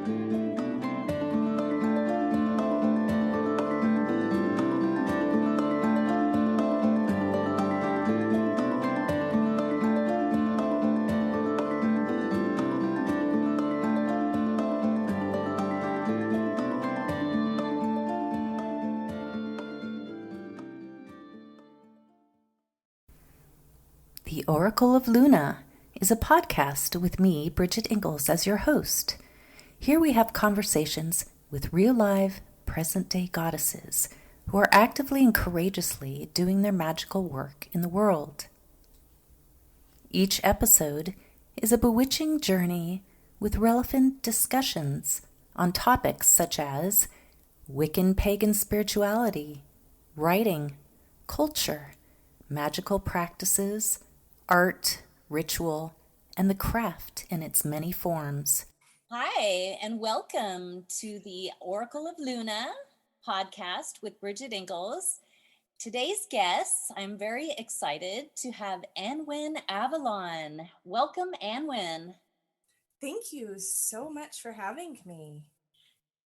The Oracle of Luna is a podcast with me, Bridget Engels, as your host. Here we have conversations with real live, present-day goddesses who are actively and courageously doing their magical work in the world. Each episode is a bewitching journey with relevant discussions on topics such as Wiccan pagan spirituality, writing, culture, magical practices, art, ritual, and the craft in its many forms. Hi, and welcome to the Oracle of Luna podcast with Bridget Engels. Today's guests, I'm very excited to have Annwyn Avalon. Welcome, Annwyn. Thank you so much for having me.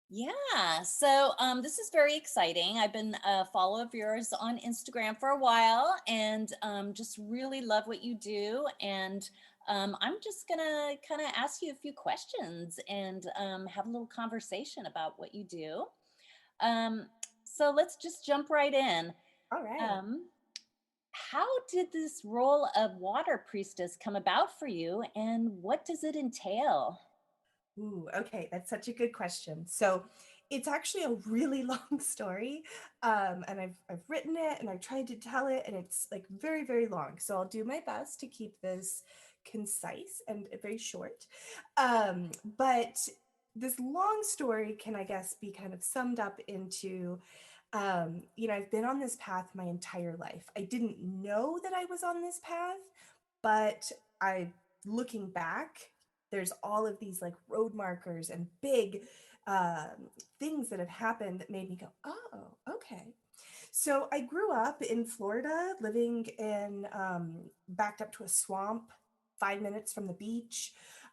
Yeah, so this is very exciting. I've been a follower of yours on Instagram for a while and just really love what you do. And I'm just gonna kind of ask you a few questions and have a little conversation about what you do. So let's just jump right in. All right. How did this role of water priestess come about for you, and what does it entail? Ooh, okay, that's such a good question. So it's actually a really long story, and I've written it and I've tried to tell it, and it's like very, very long. So I'll do my best to keep this concise and very short. But this long story can, I guess, be kind of summed up into, I've been on this path my entire life. I didn't know that I was on this path, but looking back, there's all of these like road markers and big things that have happened that made me go, oh, okay. So I grew up in Florida, living in backed up to a swamp, 5 minutes from the beach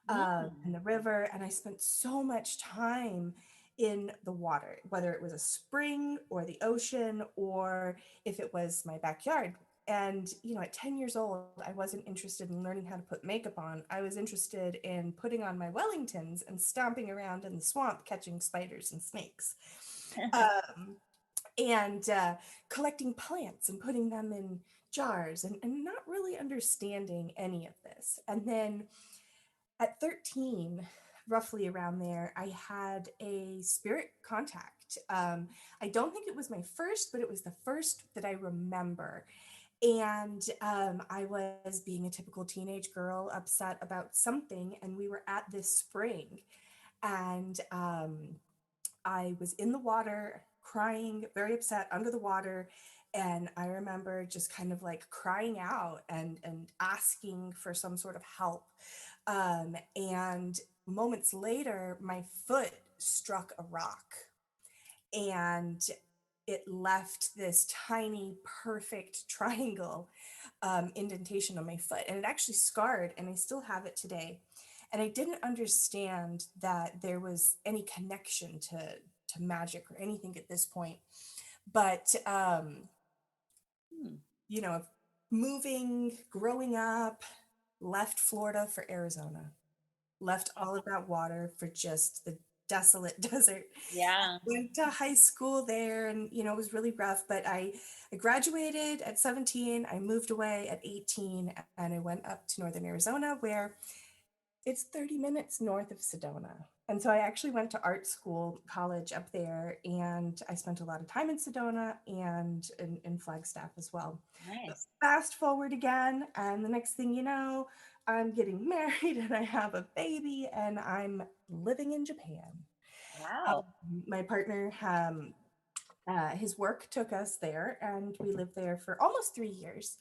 and the river, and I spent so much time in the water, whether it was a spring or the ocean, or if it was my backyard. And, at 10 years old, I wasn't interested in learning how to put makeup on. I was interested in putting on my Wellingtons and stomping around in the swamp, catching spiders and snakes. and collecting plants and putting them in jars and not really understanding any of this. And then at 13, roughly around there, I had a spirit contact. I don't think it was my first, but it was the first that I remember. And I was being a typical teenage girl, upset about something, and we were at this spring, and I was in the water, crying, very upset, under the water, and I remember just kind of like crying out and asking for some sort of help. And moments later, my foot struck a rock, and it left this tiny, perfect triangle indentation on my foot. And it actually scarred, and I still have it today. And I didn't understand that there was any connection to magic or anything at this point. But, moving, growing up, left Florida for Arizona, left all of that water for just the desolate desert. Yeah. Went to high school there, and it was really rough, but I graduated at 17. I moved away at 18, and I went up to northern Arizona, where it's 30 minutes north of Sedona. And so I actually went to art school, college up there, and I spent a lot of time in Sedona and in Flagstaff as well. Nice. Fast forward again, and the next thing you know, I'm getting married and I have a baby, and I'm living in Japan. Wow. My partner, his work took us there, and we lived there for almost 3 years.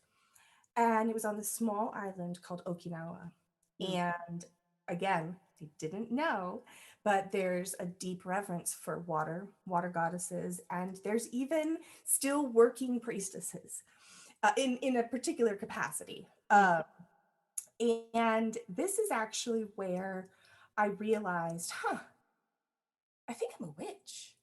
And it was on this small island called Okinawa. And again, I didn't know, but there's a deep reverence for water goddesses, and there's even still working priestesses in a particular capacity. And this is actually where I realized, I think I'm a witch.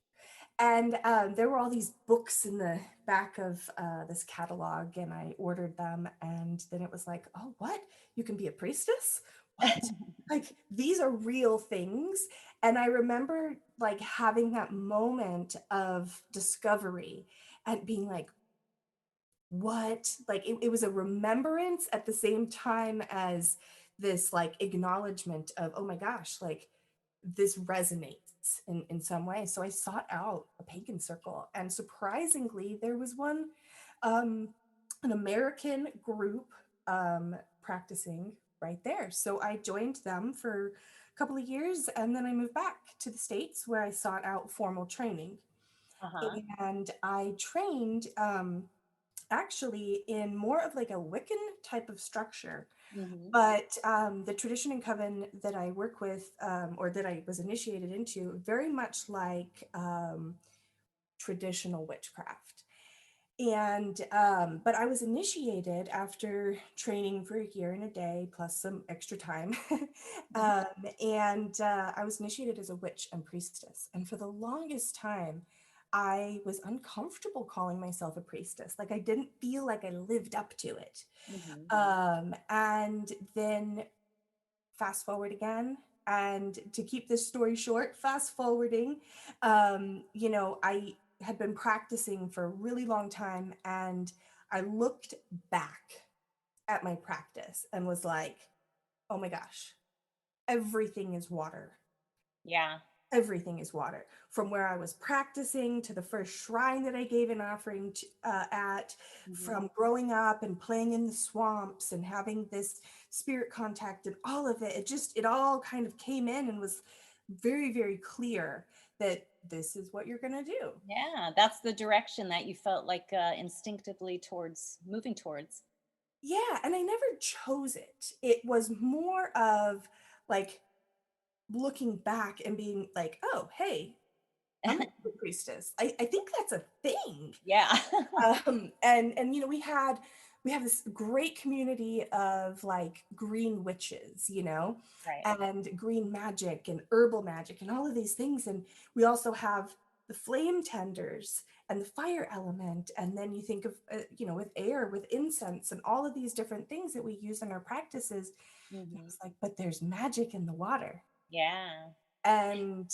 And there were all these books in the back of this catalog, and I ordered them. And then it was like, oh, what? You can be a priestess? What? Like, these are real things. And I remember like having that moment of discovery and being like, what? Like, it was a remembrance at the same time as this like acknowledgement of, oh my gosh, like this resonates in some way. So I sought out a pagan circle, and surprisingly, there was one, um, an American group practicing right there. So I joined them for a couple of years, and then I moved back to the States where I sought out formal training. Uh-huh. And I trained actually in more of like a Wiccan type of structure. Hmm. But the tradition and coven that I work with, or that I was initiated into, very much like traditional witchcraft. And but I was initiated after training for a year and a day plus some extra time. um, and I was initiated as a witch and priestess. And for the longest time, I was uncomfortable calling myself a priestess. Like, I didn't feel like I lived up to it. Hmm. And then fast forward again. And to keep this story short, fast forwarding, I had been practicing for a really long time, and I looked back at my practice and was like, oh my gosh, everything is water. Yeah. Everything is water. From where I was practicing to the first shrine that I gave an offering at, Hmm. from growing up and playing in the swamps and having this spirit contact and all of it, it all kind of came in and was very, very clear that this is what you're going to do. Yeah, that's the direction that you felt like instinctively towards moving towards. Yeah. And I never chose it. It was more of like looking back and being like, oh, hey, I'm a good priestess. I think that's a thing. Yeah. And we have this great community of like green witches, Right. and green magic and herbal magic and all of these things. And we also have the flame tenders and the fire element. And then you think of, with air, with incense and all of these different things that we use in our practices. And I Hmm. was like, but there's magic in the water. Yeah. And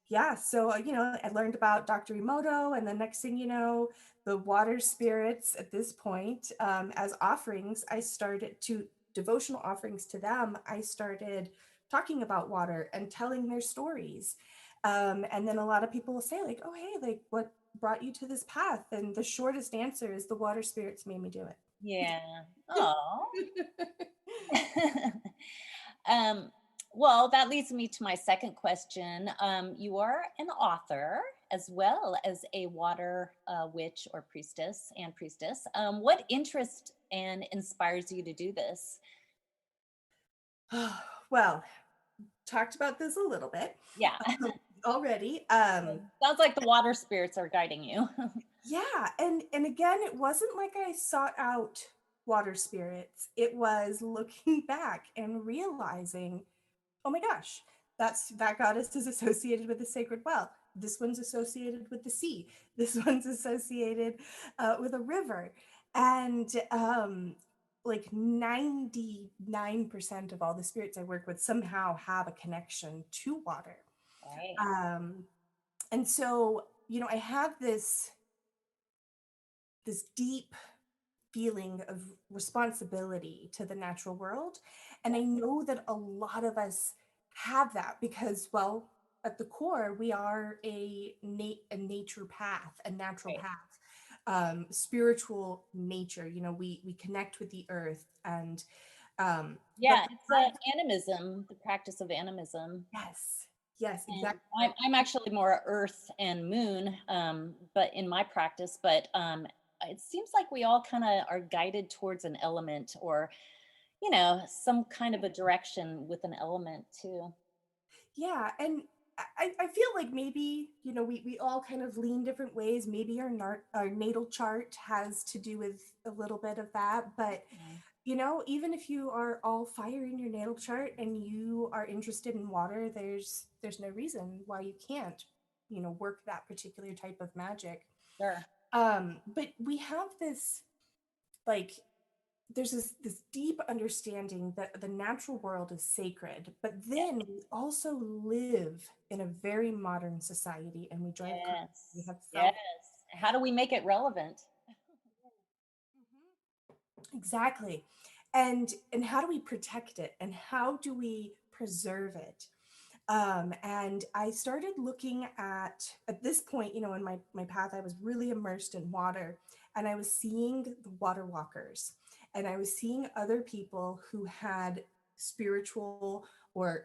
yeah, so I learned about Dr. Emoto, and the next thing you know, the water spirits at this point, as offerings, I started to devotional offerings to them. I started talking about water and telling their stories. And then a lot of people will say, like, oh, hey, like, what brought you to this path? And the shortest answer is the water spirits made me do Yeah. Oh. it. um, well, that leads me to my second question. You are an author as well as a water witch or priestess and priestess. What interest and inspires you to do this? Well, talked about this a little bit Yeah. already. Sounds like the water spirits are guiding you. Yeah, and again, it wasn't like I sought out water spirits. It was looking back and realizing, oh my gosh, that goddess is associated with the sacred well. This one's associated with the sea. This one's associated with a river. And like 99% of all the spirits I work with somehow have a connection to water. Right. Um, and so, I have this deep feeling of responsibility to the natural world. And I know that a lot of us have that because, well, at the core, we are a nature path, a natural Right. path, spiritual nature. We connect with the earth, and but Yeah, it's animism, the practice of animism. yes, yes, And exactly. I'm actually more earth and moon, but in my practice, but it seems like we all kind of are guided towards an element or, some kind of a direction with an element too. Yeah, and I feel like maybe, we all kind of lean different ways. Maybe our natal chart has to do with a little bit of that. But, Yeah. even if you are all fire in your natal chart and you are interested in water, there's no reason why you can't. work that particular type of magic. Sure. But we have this, like, there's this deep understanding that the natural world is sacred, but then we also live in a very modern society, and we drive cars, we Yes. have Yes. cell. How do we make it relevant? Exactly. And how do we protect it, and how do we preserve it? And I started looking at this point, in my path, I was really immersed in water, and I was seeing the water walkers, and I was seeing other people who had spiritual or,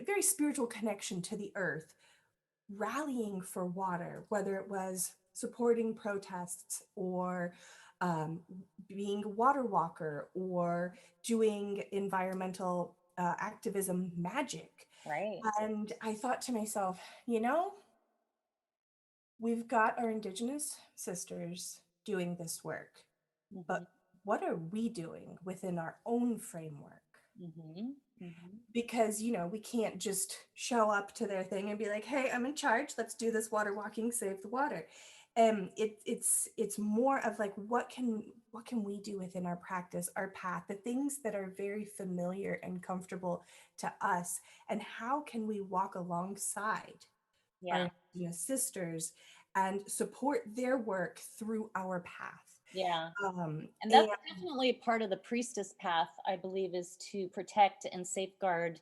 very spiritual connection to the earth, rallying for water, whether it was supporting protests or um, being a water walker or doing environmental activism magic. Right. And I thought to myself, you know, we've got our Indigenous sisters doing this work, Mm-hmm. but what are we doing within our own framework? Mm-hmm. Mm-hmm. Because we can't just show up to their thing and be like, hey, I'm in charge, let's do this water walking, save the water. It's more of like, what can we do within our practice, our path, the things that are very familiar and comfortable to us, and how can we walk alongside Yeah. our Indigenous sisters and support their work through our path. Yeah. And And that's definitely a part of the priestess path, I believe, is to protect and safeguard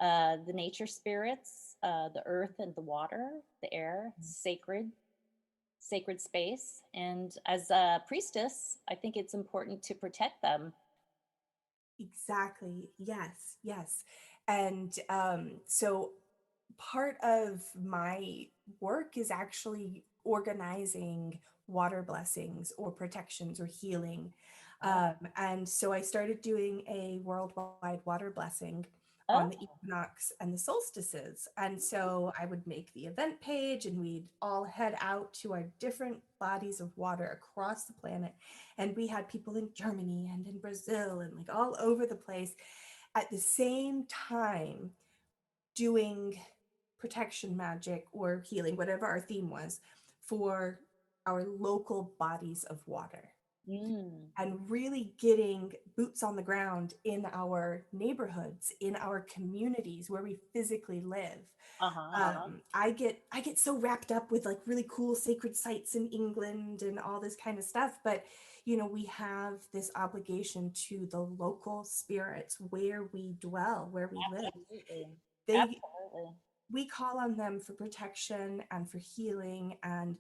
the nature spirits, the earth and the water, the air, sacred space. And as a priestess, I think it's important to protect them. exactly, yes, yes. And so part of my work is actually organizing water blessings or protections or healing. Oh, And so I started doing a worldwide water blessing on oh, the equinox and the solstices. And so I would make the event page, and we'd all head out to our different bodies of water across the planet. And we had people in Germany and in Brazil and like all over the place at the same time doing protection magic or healing, whatever our theme was, for our local bodies of water, mm, and really getting boots on the ground in our neighborhoods, in our communities where we physically live. uh-huh. I get so wrapped up with like really cool sacred sites in England and all this kind of stuff, but we have this obligation to the local spirits where we dwell, where we live. Absolutely. They Absolutely. we call on them for protection and for healing and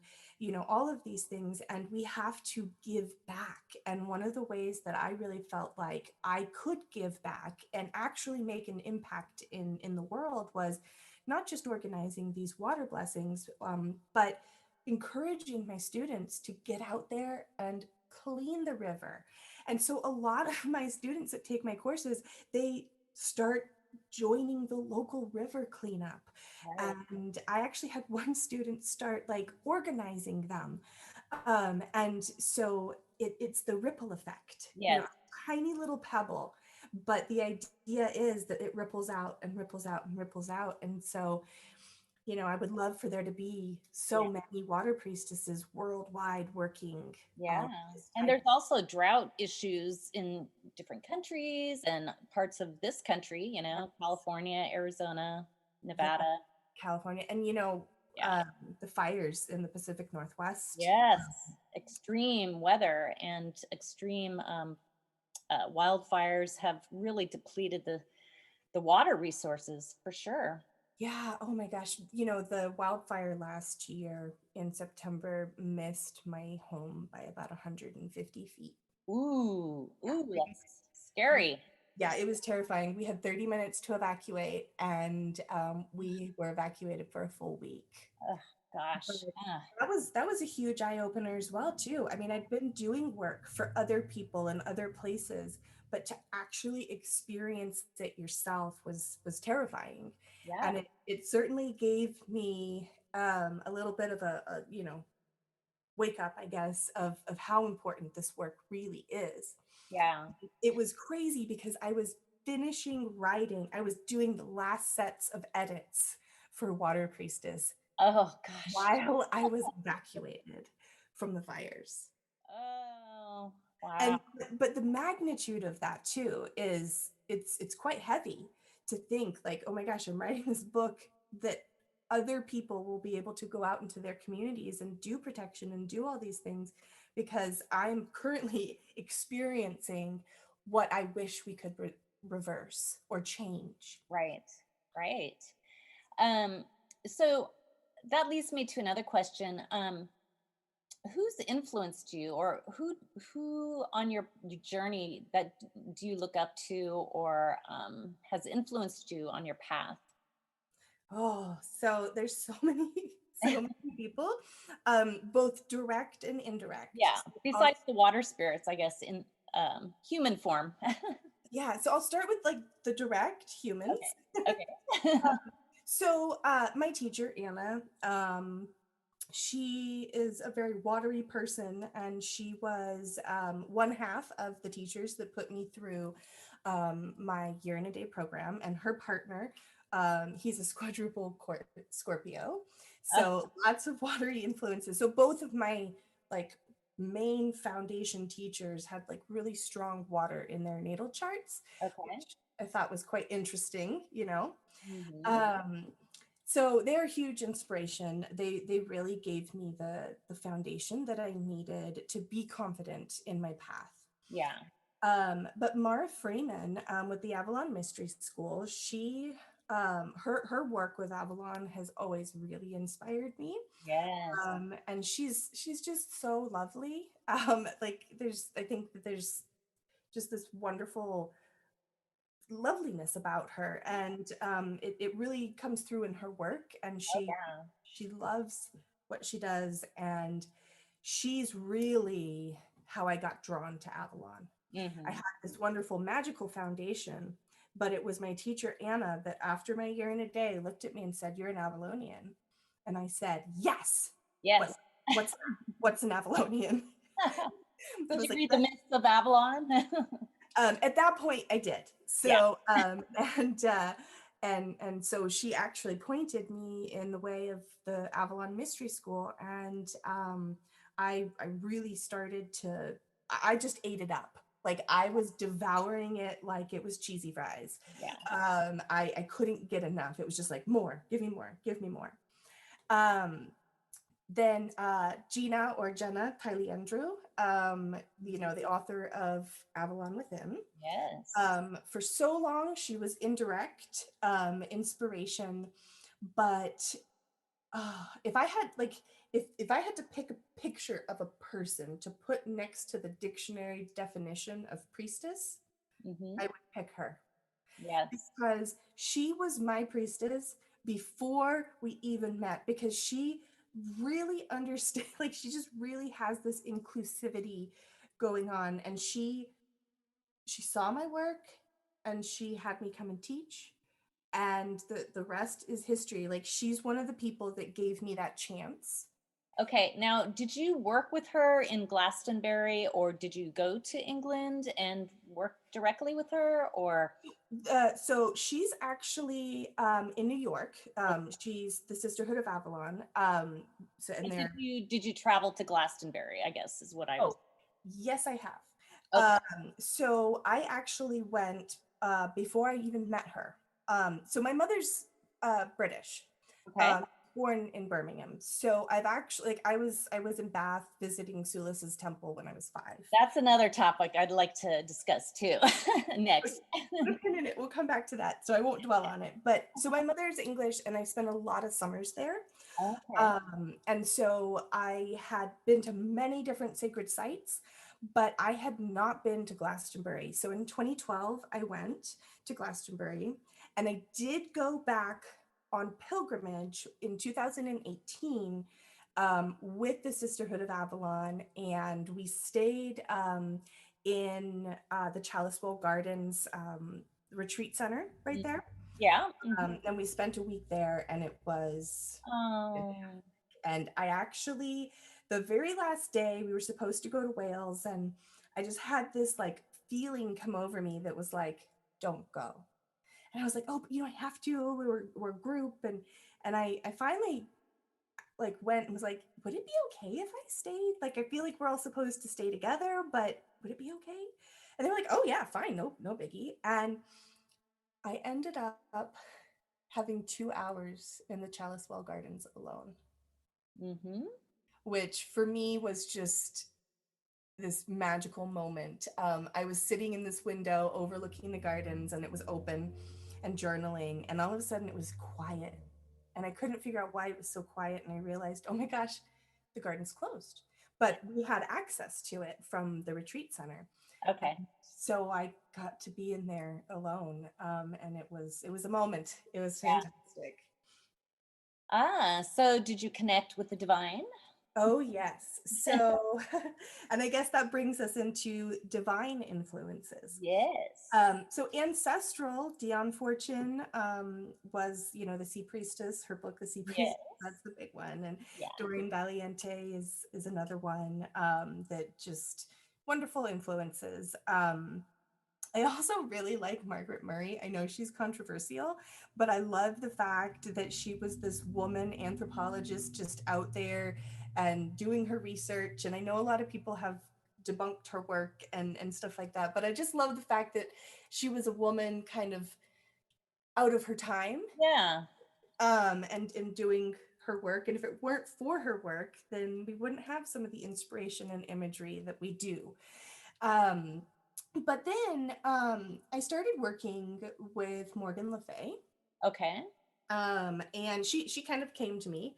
all of these things, and we have to give back. And one of the ways that I really felt like I could give back and actually make an impact in the world was not just organizing these water blessings, but encouraging my students to get out there and clean the river. And so a lot of my students that take my courses, they start joining the local river cleanup. Right. And I actually had one student start like organizing them. And so it's the ripple effect, Yes. tiny little pebble, but the idea is that it ripples out and ripples out and ripples out. And so, I would love for there to be Yeah. so many water priestesses worldwide working Yeah. this And type. there's also drought issues in different countries and parts of this country, California, Arizona, Yeah, Nevada. California, and Yeah. the fires in the Pacific Northwest. Yes. Extreme weather and extreme wildfires have really depleted the water resources for sure. Yeah, oh my gosh. The wildfire last year in September missed my home by about 150 feet. Ooh, Yeah. ooh, we- that's scary. Yeah, it was terrifying. We had 30 minutes to evacuate, and we were evacuated for a full week. Oh, But gosh. that was a huge eye opener as well too. I mean, I'd been doing work for other people in other places, but to actually experience it yourself was terrifying. Yeah. And it certainly gave me a little bit of a wake up, I guess, of how important this work really is. Yeah. It was crazy because I was finishing writing. I was doing the last sets of edits for Water Priestess Oh gosh. while I was evacuated from the fires. Oh, wow. And but the magnitude of that too is it's quite heavy to think like, oh my gosh, I'm writing this book that other people will be able to go out into their communities and do protection and do all these things because I'm currently experiencing what I wish we could reverse or change. Right. Right. Um, so that leads me to another question. Who's influenced you, or who on your journey that do you look up to, or has influenced you on your path? Oh, so there's so many, so many people, both direct and indirect. Yeah, I'll, besides the water spirits, I guess, in human form. yeah, so I'll start with like the direct humans. Okay. Okay. So my teacher, Anna, she is a very watery person, and she was one half of the teachers that put me through my year in a day program. And her partner, he's a quadruple Scorpio, so lots of watery influences. So both of my like main foundation teachers had like really strong water in their natal charts, Okay. which I thought was quite interesting, you know. Hmm. Um, so they're a huge inspiration. They really gave me the foundation that I needed to be confident in my path. Yeah. But Mara Freeman, with the Avalon Mystery School, she her work with Avalon has always really inspired me. Yes. And she's just so lovely. Like there's I think that there's just this wonderful loveliness about her, and it really comes through in her work, and Oh she loves what she does, and she's really how I got drawn to Avalon. yeah. I Hmm. had this wonderful magical foundation, but it was my teacher Anna that after my year in a day looked at me and said, "You're an Avalonian." And I said, "Yes. Yes. What's what's an Avalonian?" I Did was you like, read the Myths of Avalon? at that point I did. Yeah. So and so she actually pointed me in the way of the Avalon Mystery School, and I really started to I just ate it up. Like I was devouring it like it was cheesy fries. Yeah. I couldn't get enough. It was just like more, give me more, give me more. Um, then Gina or Jenna Kylie Andrew, you know, the author of Avalon Within. Yes. For so long, she was indirect inspiration, but if I had like, if I had to pick a picture of a person to put next to the dictionary definition of priestess, Hmm. I would pick her Yes. because she was my priestess before we even met, because she really understood, like she just really has this inclusivity going on, and she saw my work and she had me come and teach, and the rest is history. Like she's one of the people that gave me that chance. Okay, now did you work with her in Glastonbury, or did you go to England and work directly with her, or So she's actually in New York. She's the Sisterhood of Avalon. So and and they're did you travel to Glastonbury, I guess is what I was. oh yes, I have. Okay. So I actually went before I even met her. So my mother's British, Okay. um, born in Birmingham. So I've actually like I was in Bath visiting Sulis's temple when I was 5. That's another topic I'd like to discuss too next. Put a pin in it. We'll come back to that, so I won't dwell on it. But so my mother's English, and I spent a lot of summers there. Okay. And so I had been to many different sacred sites, but I had not been to Glastonbury. So in 2012, I went to Glastonbury, and I did go back on pilgrimage in 2018 with the Sisterhood of Avalon, and we stayed in the Chalice Bowl Gardens retreat center right Mhm. there. Yeah. Mhm. And we spent a week there, and it was Oh, and I actually, the very last day, we were supposed to go to Wales, and I just had this like feeling come over me that was like, don't go. And I was like, oh, but you know, I have to. We're a group, and I finally like went and was like, would it be okay if I stayed? Like, I feel like we're all supposed to stay together, but would it be okay? And they were like, oh yeah, fine, no biggie. And I ended up having 2 hours in the Chalice Well Gardens alone, Mm-hmm. which for me was just this magical moment. I was sitting in this window overlooking the gardens and it was open and journaling, and all of a sudden it was quiet. And I couldn't figure out why it was so quiet. And I realized, oh my gosh, the garden's closed. But we had access to it from the retreat center. Okay. So I got to be in there alone. And it was a moment. It was Yeah. fantastic. So did you connect with the divine? Oh, yes. So, and I guess that brings us into divine influences. Yes. So ancestral, Dion Fortune was, the Sea Priestess. Her book, The Sea Priestess, Yes. that's the big one. And Yeah. Doreen Valiente is another one that just wonderful influences. I also really like Margaret Murray. I know she's controversial, but I love the fact that she was this woman anthropologist just out there and doing her research. And I know a lot of people have debunked her work and stuff like that, but I just love the fact that she was a woman kind of out of her time, Yeah. and doing her work. And if it weren't for her work, then we wouldn't have some of the inspiration and imagery that we do. Um, but then I started working with Morgan Le Fay, Okay. and she kind of came to me,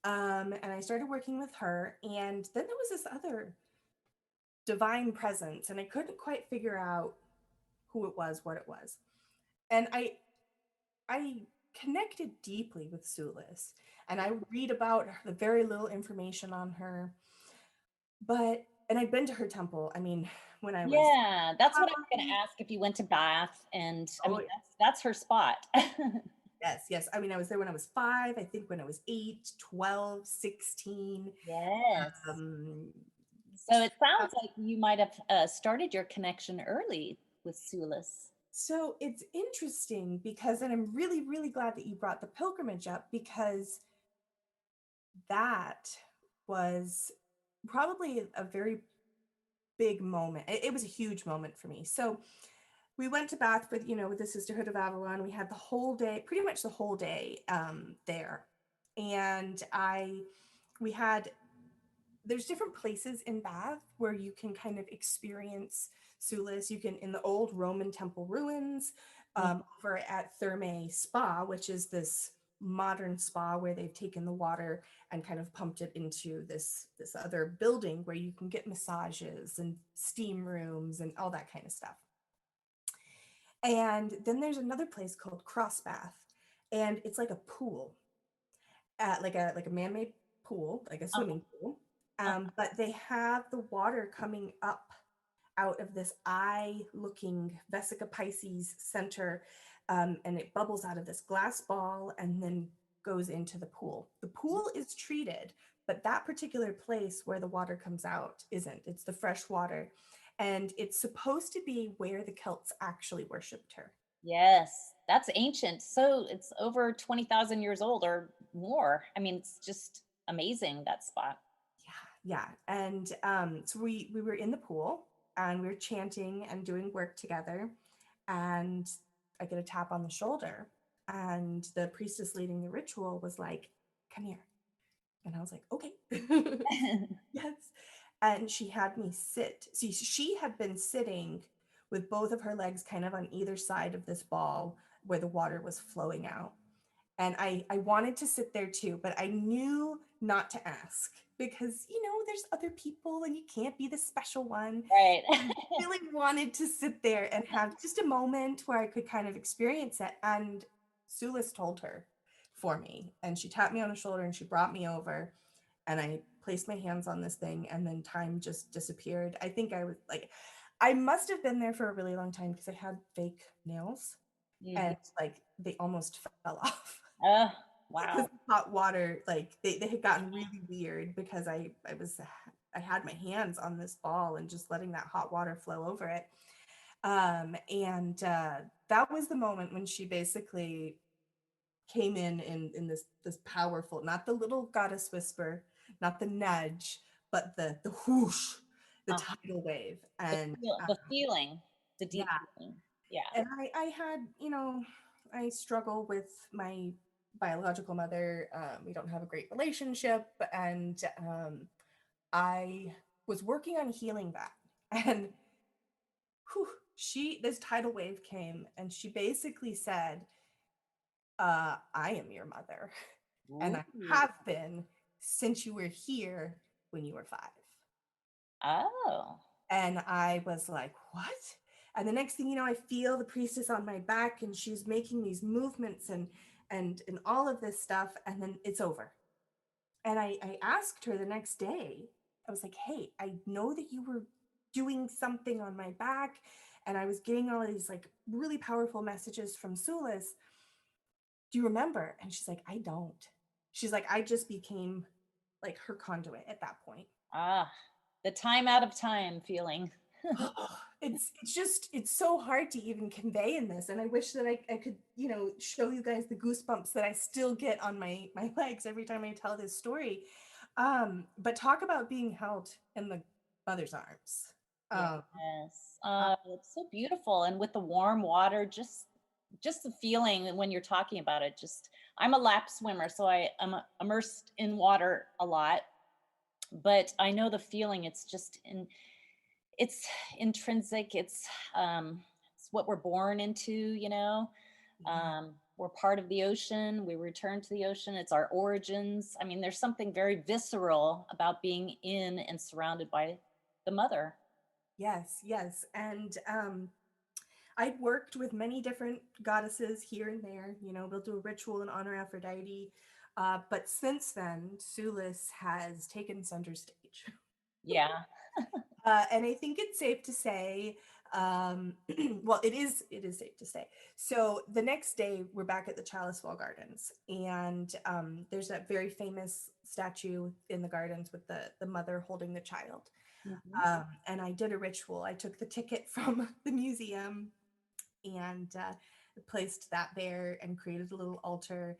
and I started working with her. And then there was this other divine presence, and I couldn't quite figure out who it was, what it was. And I connected deeply with Sulis, and I read about the very little information on her, and I'd been to her temple. I mean, when I was Yeah, that's what I was going to ask if you went to Bath, and I oh mean that's her spot. yes. I mean, I was there when I was 5, I think when I was 8, 12, 16. Yes. Um, So it sounds like you might have started your connection early with Sulis. so it's interesting because, and I'm really, really glad that you brought the pilgrimage up, because that was probably a very big moment. It was a huge moment for me. So we went to Bath with the Sisterhood of Avalon. We had the whole day, pretty much the whole day there. And we had, there's different places in Bath where you can kind of experience Sulis. You can, in the old Roman temple ruins, over at Thermae Spa, which is this modern spa where they've taken the water and kind of pumped it into this other building where you can get massages and steam rooms and all that kind of stuff. And then there's another place called Cross Bath, and it's like a pool, like a man-made pool, like a swimming pool. But they have the water coming up out of this eye-looking Vesica Pisces center, and it bubbles out of this glass ball and then goes into the pool. The pool is treated, but that particular place where the water comes out isn't. It's the fresh water. And it's supposed to be where the Celts actually worshipped her. Yes, that's ancient. So it's over 20,000 years old or more. I mean, it's just amazing, that spot. Yeah. And so we were in the pool and we were chanting and doing work together. And I get a tap on the shoulder. And the priestess leading the ritual was like, come here. And I was like, okay. Yes. And she had me sit. See, she had been sitting with both of her legs kind of on either side of this ball where the water was flowing out. And I wanted to sit there too, but I knew not to ask because, there's other people and you can't be the special one. Right. I really wanted to sit there and have just a moment where I could kind of experience it. And Sulis told her for me, and she tapped me on the shoulder and she brought me over, and I placed my hands on this thing, and then time just disappeared. I think I must have been there for a really long time because I had fake nails and like they almost fell off. Oh, Because wow. hot water, like they had gotten really weird because I had my hands on this ball and just letting that hot water flow over it. And that was the moment when she basically came in this powerful, not the little goddess whisper, not the nudge, but the whoosh, the uh, tidal wave. And the feeling, the yeah, deep feeling. Yeah. and I had, I struggle with my biological mother. We don't have a great relationship, and I was working on healing that. And whew, this tidal wave came, and she basically said, I am your mother, and Ooh. I have been since you were here when you were 5. Oh. And I was like, what? And the next thing you know, I feel the priestess on my back, and she's making these movements and all of this stuff, and then it's over. And I asked her the next day, I was like, hey, I know that you were doing something on my back, and I was getting all of these like really powerful messages from Sulis. Do you remember? And she's like, I don't. She's like, I just became like her conduit at that point. Ah, the time out of time feeling. It's so hard to even convey in this, and I wish that I could show you guys the goosebumps that I still get on my legs every time I tell this story. But talk about being held in the mother's arms. Yes. Uh, It's so beautiful. And with the warm water, just the feeling when you're talking about it, just I'm a lap swimmer, so I'm immersed in water a lot. But I know the feeling, it's intrinsic. It's what we're born into, yeah. we're part of the ocean. We return to the ocean. It's our origins. I mean, there's something very visceral about being in and surrounded by the mother. Yes, yes. And I'd worked with many different goddesses here and there. We'll do a ritual in honor of Aphrodite. But since then, Sulis has taken center stage. Yeah. And I think it's safe to say, well, it is safe to say. So the next day, we're back at the Chalice Wall Gardens, and there's that very famous statue in the gardens with the mother holding the child. Mhm. And I did a ritual. I took the ticket from the museum and placed that there and created a little altar.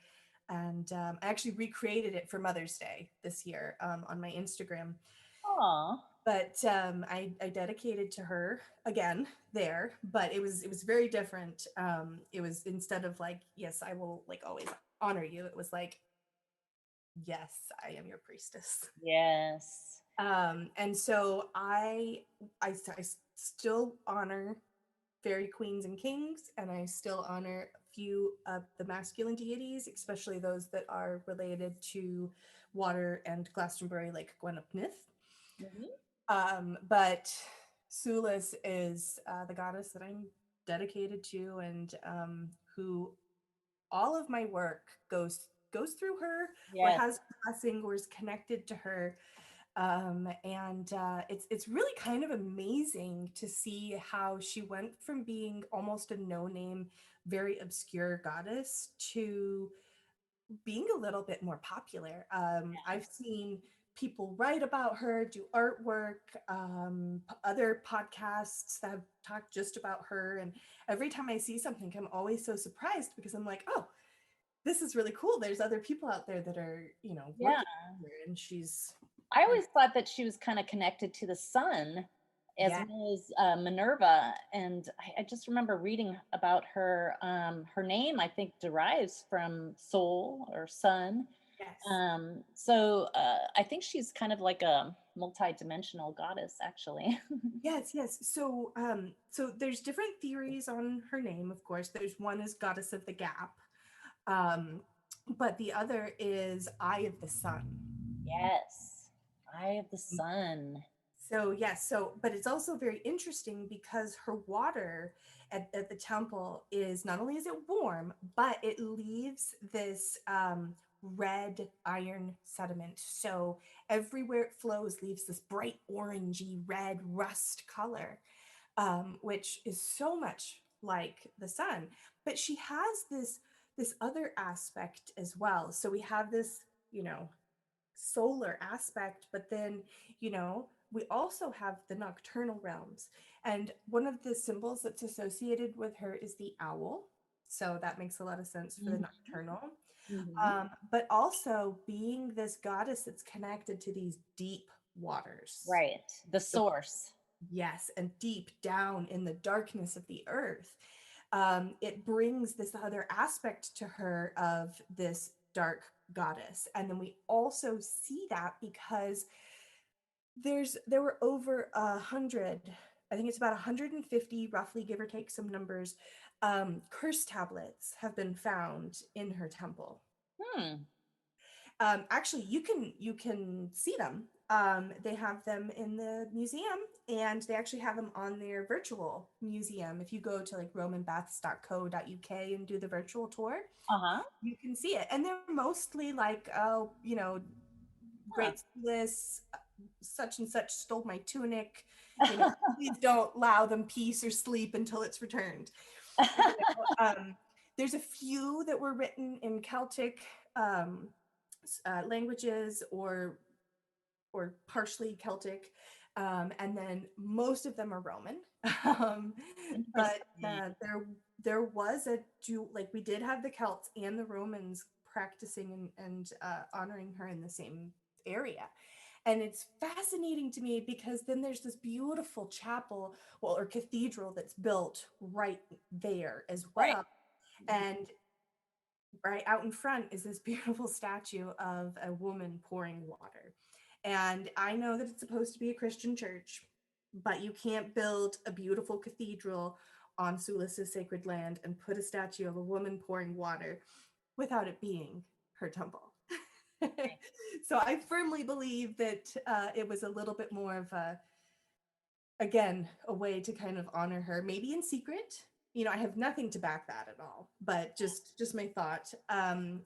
And I actually recreated it for Mother's Day this year on my Instagram. Aw. But I dedicated to her again there, but it was very different. It was, instead of like, yes, I will like always honor you, it was like, yes, I am your priestess. Yes. And so I still honor fairy queens and kings, and I still honor a few of the masculine deities, especially those that are related to water and Glastonbury, like Gwenupnith. Mhm. But Sulis is the goddess that I'm dedicated to, and who all of my work goes through her, or Yes. has blessing, or is connected to her. And it's really kind of amazing to see how she went from being almost a no-name, very obscure goddess to being a little bit more popular. I've seen people write about her, do artwork, other podcasts that have talked just about her. And every time I see something, I'm always so surprised, because I'm like, oh, this is really cool. There's other people out there that are, Yeah. working with her, and she's, I always thought that she was kind of connected to the sun as yeah, well as Minerva. And I just remember reading about her. Her name, I think, derives from soul or sun. yes. So I think she's kind of like a multi-dimensional goddess, actually. Yes, yes. So there's different theories on her name, of course. There's one is Goddess of the Gap, um, but the other is Eye of the Sun. Yes. Eye of the sun. So yes, but it's also very interesting because her water at the temple is, not only is it warm, but it leaves this red iron sediment. So everywhere it flows leaves this bright orangey red rust color, which is so much like the sun. But she has this other aspect as well. So we have this, solar aspect, but then, we also have the nocturnal realms. And one of the symbols that's associated with her is the owl. So that makes a lot of sense for the nocturnal. Mm-hmm. But also being this goddess that's connected to these deep waters. Right. The So, source. yes, and deep down in the darkness of the earth, it brings this other aspect to her of this dark goddess. And then we also see that because there were over 100, I think it's about 150, roughly, give or take some numbers, curse tablets have been found in her temple. Hmm. Actually, you can see them. They have them in the museum, and they actually have them on their virtual museum. If you go to like romanbaths.co.uk and do the virtual tour, Uh-huh. you can see it. And they're mostly like, oh, Huh. Great Sulis, such and such stole my tunic. Please don't allow them peace or sleep until it's returned. There's a few that were written in Celtic languages or partially Celtic, and then most of them are Roman. But Interesting. there was a like we did have the Celts and the Romans practicing and honoring her in the same area. And it's fascinating to me because then there's this beautiful chapel, well, or cathedral that's built right there as Right. well. And right out in front is this beautiful statue of a woman pouring water. And I know that it's supposed to be a Christian church, but you can't build a beautiful cathedral on Sulis's sacred land and put a statue of a woman pouring water without it being her temple. So I firmly believe that it was a little bit more of again, a way to kind of honor her, maybe in secret. I have nothing to back that at all, but just my thought. And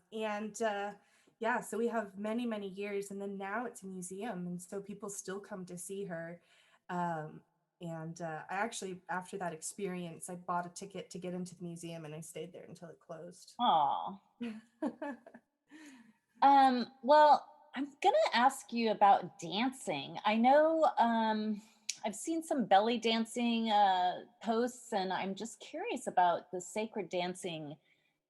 yeah, so we have many, many years, and then now it's a museum, and so people still come to see her. And I actually, after that experience, I bought a ticket to get into the museum, and I stayed there until it closed. Oh. Well, I'm gonna ask you about dancing. I know I've seen some belly dancing posts, and I'm just curious about the sacred dancing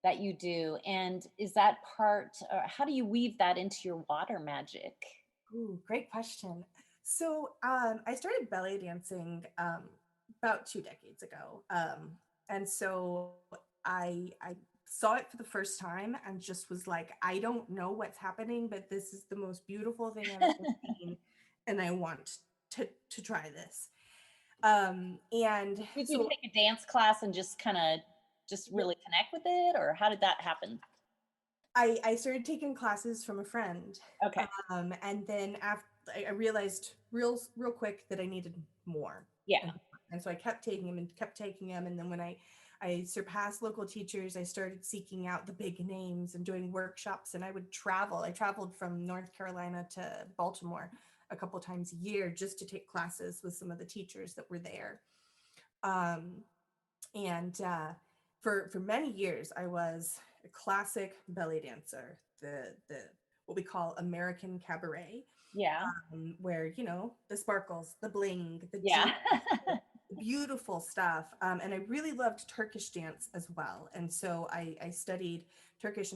that you do. And is that part, or how do you weave that into your water magic? Ooh, great question. So I started belly dancing about 2 decades ago, and so I saw it for the first time and just was like, I don't know what's happening, but this is the most beautiful thing I've ever seen, and I want to try this. And Did you so take a dance class and just kind of just really connect with it, or how did that happen? I started taking classes from a friend, Okay. and then after I realized real quick that I needed more, Yeah. and so I kept taking them and kept taking them. And then when I surpassed local teachers, I started seeking out the big names and doing workshops. And I would travel. I traveled from North Carolina to Baltimore a couple times a year just to take classes with some of the teachers that were there. Um, and for many years I was a classic belly dancer, the what we call American cabaret, Yeah. where the sparkles, the bling, the Yeah. jewels, the beautiful stuff. And I really loved Turkish dance as well, and so I studied Turkish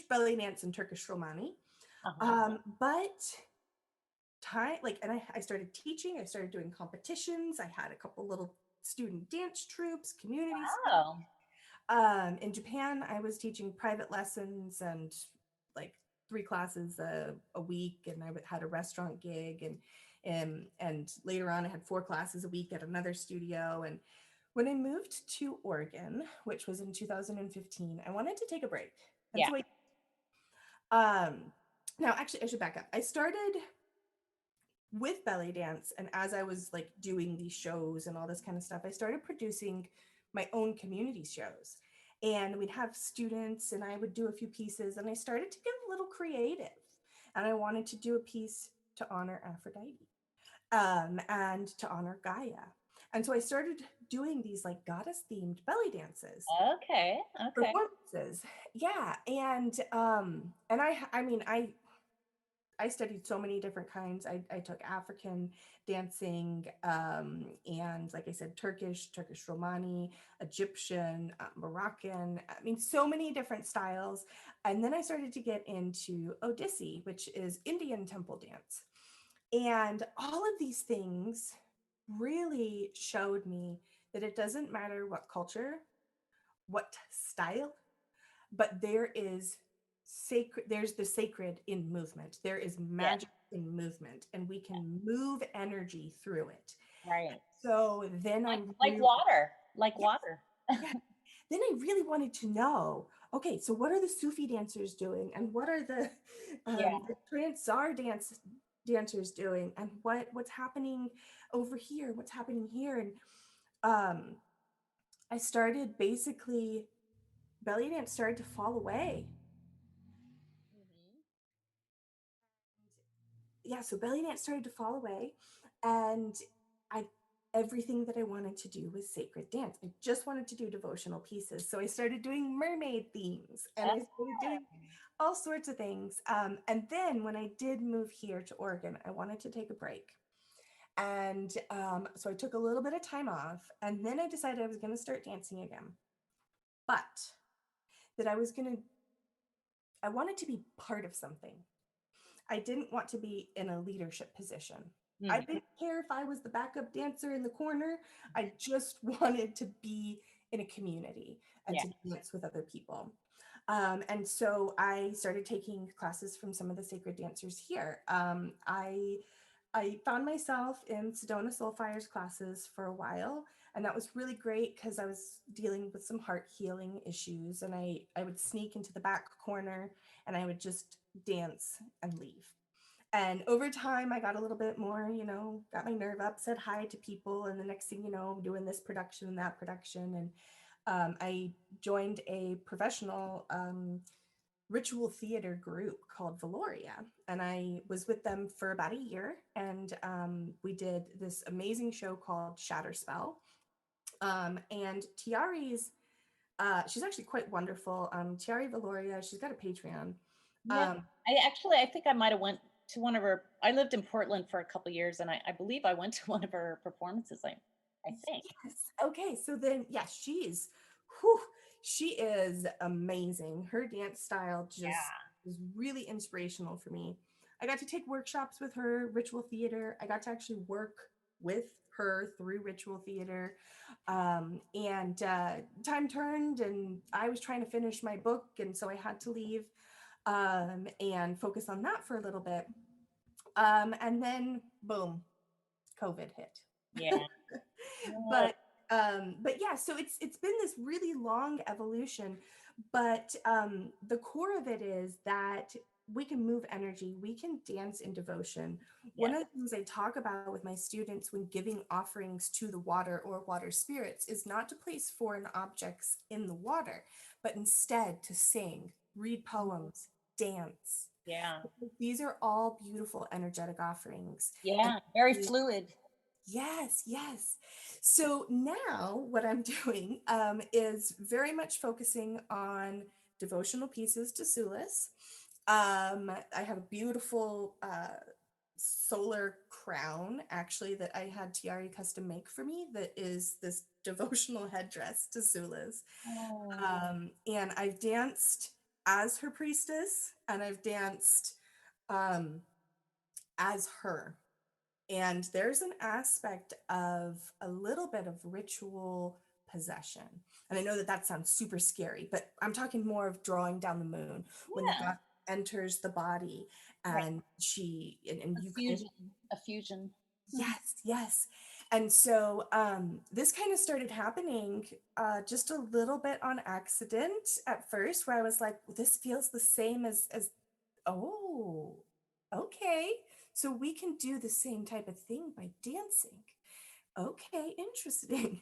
belly dance and Turkish Romani. Uh-huh. But time like and I started teaching, I started doing competitions, I had a couple little student dance troupes, community stuff. Oh. In Japan I was teaching private lessons and like 3 classes a week, and had a restaurant gig, and later on I had 4 classes a week at another studio. And when I moved to Oregon, which was in 2015, I wanted to take a break. And Yeah. so um now actually I should back up. I started with belly dance, and as I was like doing these shows and all this kind of stuff, I started producing my own community shows, and we'd have students and I would do a few pieces, and I started to get a little creative, and I wanted to do a piece to honor Aphrodite, and to honor Gaia. And so I started doing these like goddess themed belly dances Okay. Okay. performances. Yeah. And I mean I studied so many different kinds. I took African dancing, and like I said, Turkish Romani, Egyptian, Moroccan. I mean, so many different styles. And then I started to get into Odissi, which is Indian temple dance. And all of these things really showed me that it doesn't matter what culture, what style, but there's the sacred in movement. There is Yes. magic in movement, and we can move energy through it. Right. So then Like I'm like really, water. Like yes, water. yes. Then I really wanted to know, okay, so what are the Sufi dancers doing, and what are Yeah. the Transar dancers doing, and what's happening over here, what's happening here, and um, I started basically belly dance started to fall away. Mhm. Yeah, so belly dance started to fall away, and I everything that I wanted to do was sacred dance. I just wanted to do devotional pieces. So I started doing mermaid themes, and I started doing all sorts of things. And then when I did move here to Oregon, I wanted to take a break. And so I took a little bit of time off, and then I decided I was going to start dancing again. But that I wanted to be part of something. I didn't want to be in a leadership position. I Mhm. didn't care if I was the backup dancer in the corner. I just wanted to be in a community and Yeah. to dance with other people. And so I started taking classes from some of the sacred dancers here. I found myself in Sedona Soulfire's classes for a while, and that was really great because I was dealing with some heart healing issues, and I would sneak into the back corner and I would just dance and leave. And over time, I got a little bit more, got my nerve up, said hi to people. And the next thing you know, I'm doing this production and that production. And I joined a professional ritual theater group called Valoria. And I was with them for about a year. And we did this amazing show called Shatterspell. And Tiari's, she's actually quite wonderful. Tiari Valoria, she's got a Patreon. Yeah. Um, I think I might have went to one of her. I lived in Portland for a couple years, and I believe I went to one of her performances. I think. Yes. Okay. So then, yes, whew, she is amazing. Her dance style just Yeah. is really inspirational for me. I got to take workshops with her, ritual theater. I got to actually work with her through ritual theater. And time turned, and I was trying to finish my book. And so I had to leave and focus on that for a little bit. And then, boom, COVID hit. Yeah. but but yeah, so it's been this really long evolution, but the core of it is that we can move energy, we can dance in devotion. One Yes. of the things I talk about with my students when giving offerings to the water or water spirits is not to place foreign objects in the water, but instead to sing, read poems, dance. Yeah. These are all beautiful energetic offerings. And Yeah. Very fluid. yes, yes. So now what I'm doing is very much focusing on devotional pieces to Sulis. I have a beautiful solar crown actually that I had Tiari custom make for me that is this devotional headdress to Sulis. Oh. And I've danced as her priestess, and I've danced um, as her. And there's an aspect of a little bit of ritual possession. And I know that that sounds super scary, but I'm talking more of drawing down the moon when the Yeah. god enters the body Right. and and A you kind of, fusion. A fusion. Mhm. yes, yes. And so this kind of started happening just a little bit on accident at first, where I was like, this feels the same as oh, okay. So we can do the same type of thing by dancing. Okay, interesting.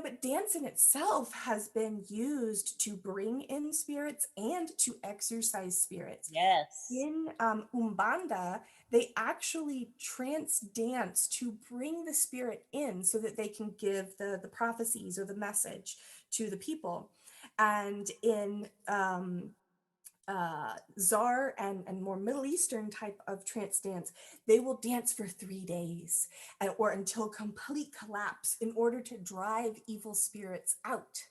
But dance in itself has been used to bring in spirits and to exercise spirits. Yes. In Umbanda, they actually trance dance to bring the spirit in so that they can give the prophecies or the message to the people. And in Czar and more Middle Eastern type of trance dance, they will dance for 3 days or until complete collapse in order to drive evil spirits out.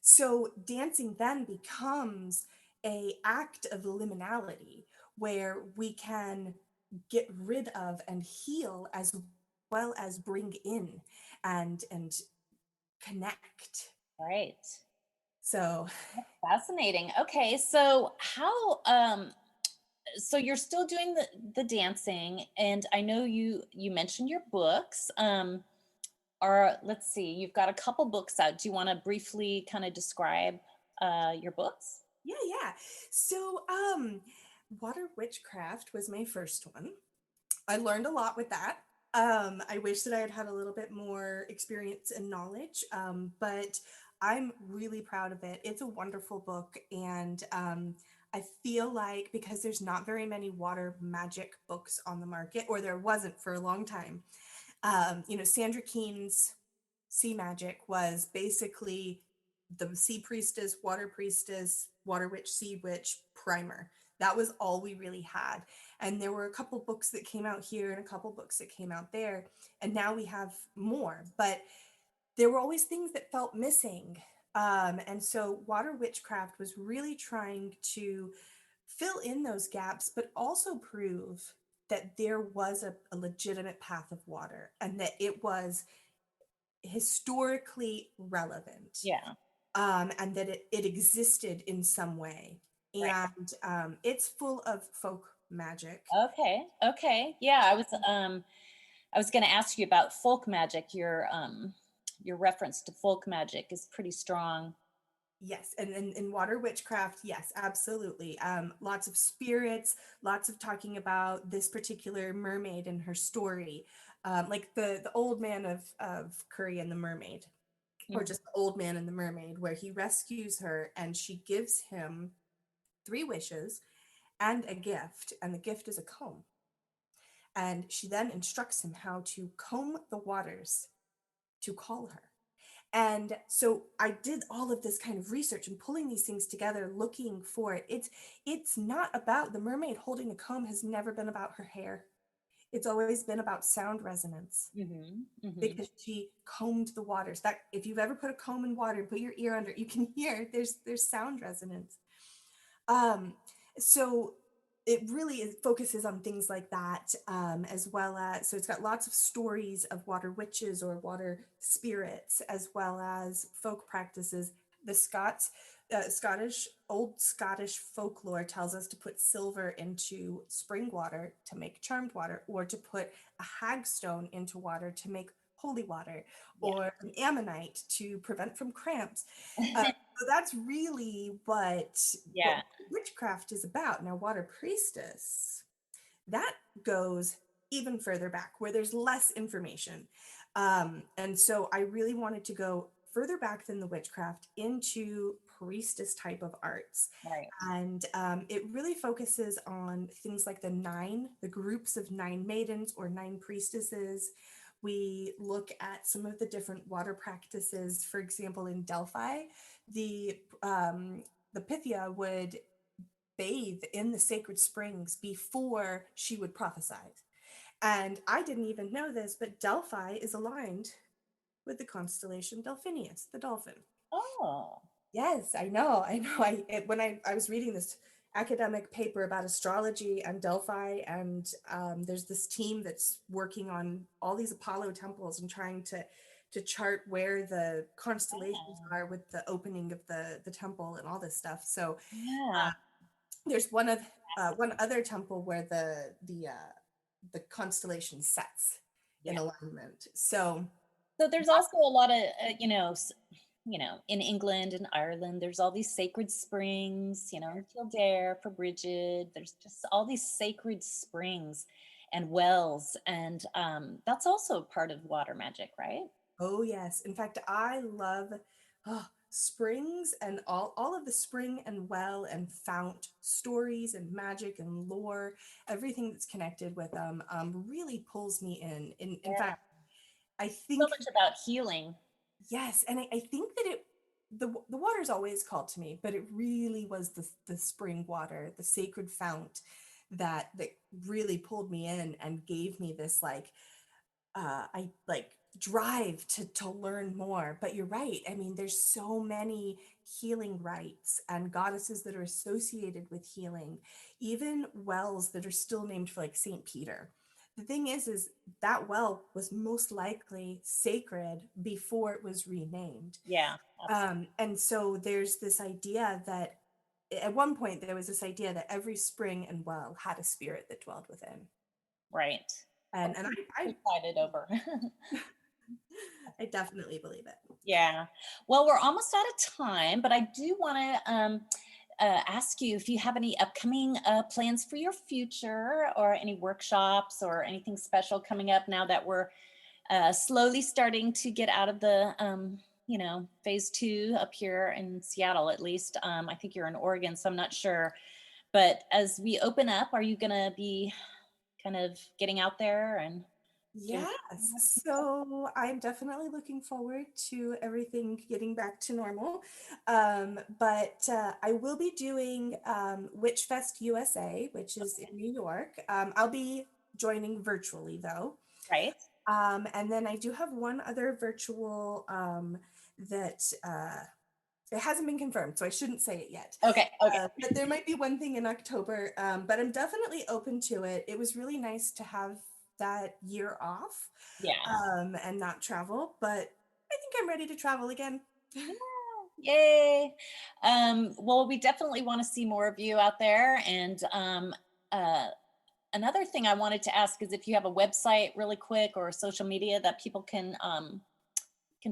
So dancing then becomes a act of liminality where we can get rid of and heal as well as bring in and connect. Right. So Fascinating. Okay, so how so you're still doing the dancing, and I know you mentioned your books. Or let's see, you've got a couple books out. Do you want to briefly kind of describe your books? yeah. So Water Witchcraft was my first one. I learned a lot with that. I wish that I had had a little bit more experience and knowledge, but I'm really proud of it. It's a wonderful book, and I feel like because there's not very many water magic books on the market, or there wasn't for a long time. Sandra Keene's Sea Magic was basically the Sea Priestess, Water Witch, Sea Witch primer. That was all we really had. And there were a couple books that came out here and a couple books that came out there. And now we have more. But there were always things that felt missing. And so Water Witchcraft was really trying to fill in those gaps, but also prove that there was a legitimate path of water and that it was historically relevant, Yeah. and that it existed in some way. Right. And it's full of folk magic. Okay. Okay. Yeah, I was going to ask you about folk magic. Your reference to folk magic is pretty strong. Yes, and in water witchcraft, yes, absolutely. Lots of spirits, lots of talking about this particular mermaid and her story, like the old man of Curry and the Mermaid, or Mhm. just the old man and the mermaid, where he rescues her and she gives him 3 wishes and a gift, and the gift is a comb. And she then instructs him how to comb the waters to call her. And so I did all of this kind of research and pulling these things together, looking for it. It's not about the mermaid holding a comb, has never been about her hair. It's always been about sound resonance Mhm. Mhm. because she combed the waters. That if you've ever put a comb in water and put your ear under it, you can hear there's sound resonance. Um, so it really focuses on things like that, as well as, so it's got lots of stories of water witches or water spirits, as well as folk practices. The old Scottish folklore tells us to put silver into spring water to make charmed water, or to put a hagstone into water to make holy water, Yeah. or an ammonite to prevent from cramps. So that's really what Yeah. witchcraft is about. Now, Water Priestess, that goes even further back where there's less information. And so I really wanted to go further back than the witchcraft into priestess type of arts. Right. And it really focuses on things like the groups of 9 maidens or 9 priestesses. We look at some of the different water practices. For example, in Delphi, the the Pythia would bathe in the sacred springs before she would prophesy. And I didn't even know this, but Delphi is aligned with the constellation Delphinius, the dolphin. Oh. Yes, I know. I know. When I was reading this academic paper about astrology and Delphi, and there's this team that's working on all these Apollo temples and trying to chart where the constellations Yeah. are with the opening of the temple and all this stuff. So Yeah. there's one other temple where the constellation sets Yeah. in alignment. So So there's also a lot of in England and Ireland, there's all these sacred springs, in Kildare for Bridget. There's just all these sacred springs and wells, and that's also part of water magic, right? oh yes, in fact, I love springs and all of the spring and well and fount stories and magic and lore. Everything that's connected with them really pulls me in. In Yeah. fact, I So think much about healing. yes, and I think that the water's always called to me, but it really was the spring water, the sacred fount that really pulled me in and gave me this I like drive to learn more. But you're right. I mean, there's so many healing rites and goddesses that are associated with healing, even wells that are still named for like Saint Peter. The thing is that well was most likely sacred before it was renamed. Yeah, absolutely. And so there's this idea that at one point there was this idea that every spring and well had a spirit that dwelled within. Right. And I Excited over. I definitely believe it. Yeah. Well, we're almost out of time, but I do want to ask you if you have any upcoming plans for your future, or any workshops or anything special coming up now that we're slowly starting to get out of the, phase 2 up here in Seattle, at least. I think you're in Oregon, so I'm not sure. But as we open up, are you going to be kind of getting out there and doing? Yes. So I'm definitely looking forward to everything getting back to normal. But I will be doing Witch Fest USA, which is in New York. I'll be joining virtually though. Right. And then I do have one other virtual that it hasn't been confirmed, so I shouldn't say it yet. Okay. But there might be one thing in October, but I'm definitely open to it. It was really nice to have that year off, Yeah. and not travel, but I think I'm ready to travel again. Yay. Well, we definitely want to see more of you out there. And another thing I wanted to ask is if you have a website really quick, or social media that people can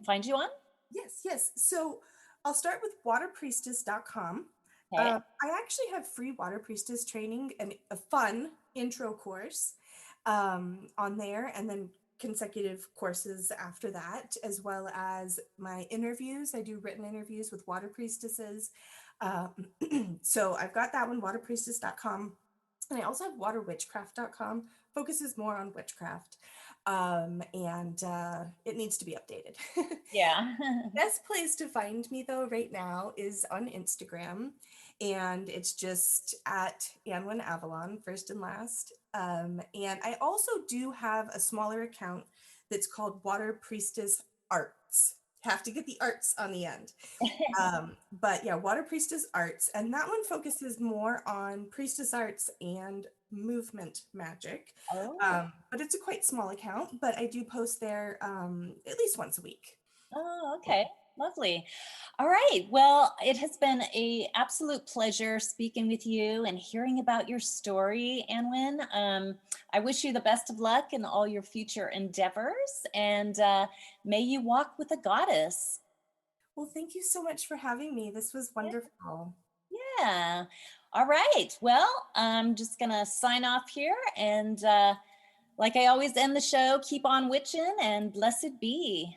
find you on. Yes. So I'll start with waterpriestess.com. Okay. I actually have free Water Priestess training and a fun intro course on there, and then consecutive courses after that, as well as my interviews. I do written interviews with Water Priestesses. So I've got that one, waterpriestess.com. And I also have waterwitchcraft.com, focuses more on witchcraft. And it needs to be updated. Yeah. Best place to find me though right now is on Instagram, and it's just at Annwyn Avalon, first and last. And I also do have a smaller account that's called Water Priestess Arts. Have to get the arts on the end. But yeah, Water Priestess Arts, and that one focuses more on priestess arts and movement magic. Oh. But it's a quite small account, but I do post there at least once a week. Oh, okay. Lovely. All right. Well, it has been a absolute pleasure speaking with you and hearing about your story, Annwyn. I wish you the best of luck in all your future endeavors, and may you walk with a goddess. Well, thank you so much for having me. This was wonderful. Yeah. All right. Well, I'm just going to sign off here. And like I always end the show, keep on witching and blessed be.